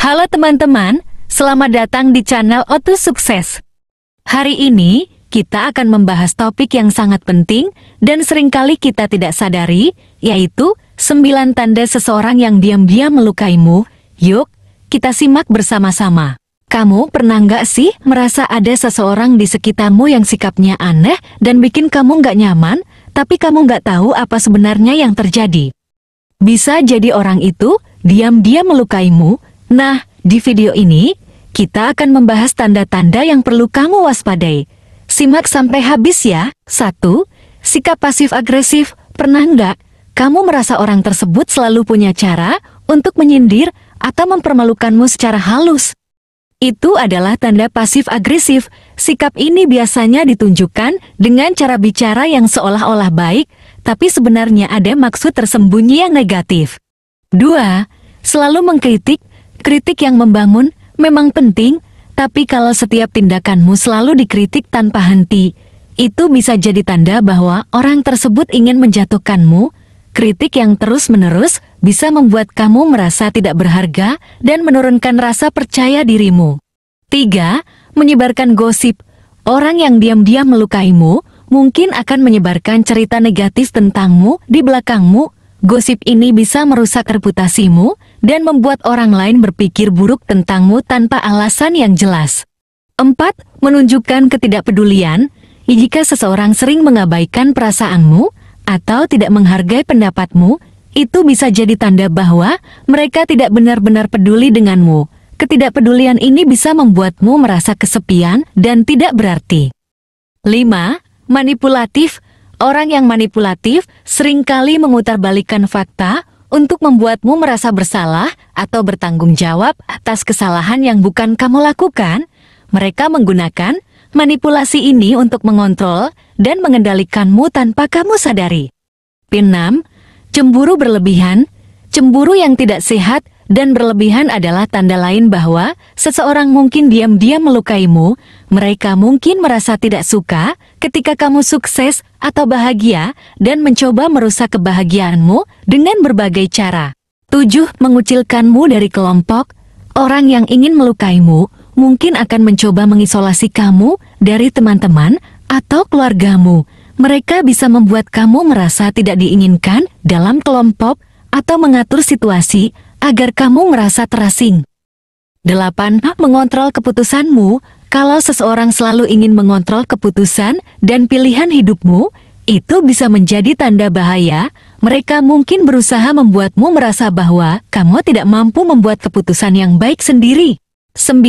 Halo teman-teman, selamat datang di channel Otu Sukses. Hari ini, kita akan membahas topik yang sangat penting dan seringkali kita tidak sadari, yaitu 9 tanda seseorang yang diam-diam melukaimu. Yuk, kita simak bersama-sama. Kamu pernah nggak sih merasa ada seseorang di sekitarmu yang sikapnya aneh dan bikin kamu nggak nyaman, tapi kamu nggak tahu apa sebenarnya yang terjadi? Bisa jadi orang itu diam-diam melukaimu. Nah, di video ini, kita akan membahas tanda-tanda yang perlu kamu waspadai. Simak sampai habis ya. 1. Sikap pasif-agresif. Pernah nggak kamu merasa orang tersebut selalu punya cara untuk menyindir atau mempermalukanmu secara halus? Itu adalah tanda pasif-agresif. Sikap ini biasanya ditunjukkan dengan cara bicara yang seolah-olah baik, tapi sebenarnya ada maksud tersembunyi yang negatif. 2. Selalu mengkritik. Kritik yang membangun memang penting, tapi kalau setiap tindakanmu selalu dikritik tanpa henti, itu bisa jadi tanda bahwa orang tersebut ingin menjatuhkanmu. Kritik yang terus-menerus bisa membuat kamu merasa tidak berharga dan menurunkan rasa percaya dirimu. 3. Menyebarkan gosip. Orang yang diam-diam melukaimu mungkin akan menyebarkan cerita negatif tentangmu di belakangmu. Gosip ini bisa merusak reputasimu dan membuat orang lain berpikir buruk tentangmu tanpa alasan yang jelas. 4. Menunjukkan ketidakpedulian. Jika seseorang sering mengabaikan perasaanmu atau tidak menghargai pendapatmu, itu bisa jadi tanda bahwa mereka tidak benar-benar peduli denganmu. Ketidakpedulian ini bisa membuatmu merasa kesepian dan tidak berarti. 5. Manipulatif. Orang yang manipulatif seringkali memutarbalikkan fakta untuk membuatmu merasa bersalah atau bertanggung jawab atas kesalahan yang bukan kamu lakukan. Mereka menggunakan manipulasi ini untuk mengontrol dan mengendalikanmu tanpa kamu sadari. 6. Cemburu berlebihan. Cemburu yang tidak sehat dan berlebihan adalah tanda lain bahwa seseorang mungkin diam-diam melukaimu. Mereka mungkin merasa tidak suka ketika kamu sukses atau bahagia dan mencoba merusak kebahagiaanmu dengan berbagai cara. 7. Mengucilkanmu dari kelompok. Orang yang ingin melukaimu mungkin akan mencoba mengisolasi kamu dari teman-teman atau keluargamu. Mereka bisa membuat kamu merasa tidak diinginkan dalam kelompok atau mengatur situasi agar kamu merasa terasing. 8. Mengontrol keputusanmu. Kalau seseorang selalu ingin mengontrol keputusan dan pilihan hidupmu, itu bisa menjadi tanda bahaya. Mereka mungkin berusaha membuatmu merasa bahwa kamu tidak mampu membuat keputusan yang baik sendiri. 9.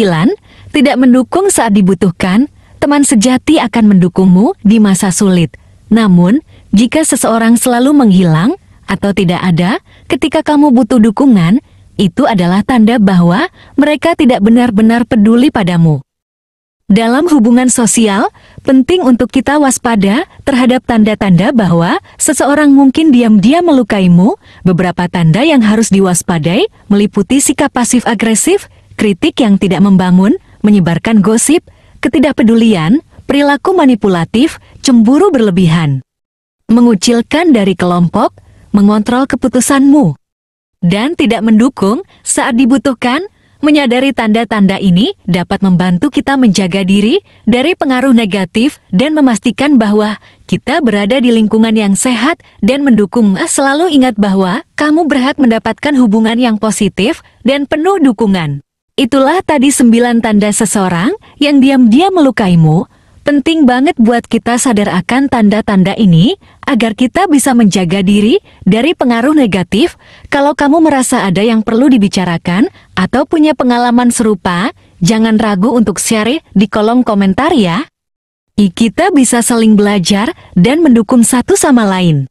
Tidak mendukung saat dibutuhkan. Teman sejati akan mendukungmu di masa sulit. Namun, jika seseorang selalu menghilang atau tidak ada ketika kamu butuh dukungan, itu adalah tanda bahwa mereka tidak benar-benar peduli padamu. Dalam hubungan sosial, penting untuk kita waspada terhadap tanda-tanda bahwa seseorang mungkin diam-diam melukaimu. Beberapa tanda yang harus diwaspadai meliputi sikap pasif-agresif, kritik yang tidak membangun, menyebarkan gosip, ketidakpedulian, perilaku manipulatif, cemburu berlebihan, mengucilkan dari kelompok, mengontrol keputusanmu, dan tidak mendukung saat dibutuhkan. Menyadari tanda-tanda ini dapat membantu kita menjaga diri dari pengaruh negatif dan memastikan bahwa kita berada di lingkungan yang sehat dan mendukung. Selalu ingat bahwa kamu berhak mendapatkan hubungan yang positif dan penuh dukungan. Itulah tadi 9 tanda seseorang yang diam-diam melukaimu. Penting banget buat kita sadar akan tanda-tanda ini, agar kita bisa menjaga diri dari pengaruh negatif. Kalau kamu merasa ada yang perlu dibicarakan, atau punya pengalaman serupa, jangan ragu untuk share di kolom komentar ya. Kita bisa saling belajar dan mendukung satu sama lain.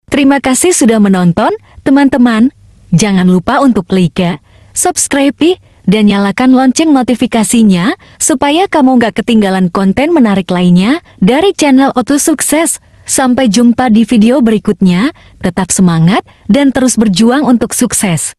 Terima kasih sudah menonton, teman-teman. Jangan lupa untuk like, subscribe, dan nyalakan lonceng notifikasinya supaya kamu gak ketinggalan konten menarik lainnya dari channel Otu Sukses. Sampai jumpa di video berikutnya, tetap semangat dan terus berjuang untuk sukses.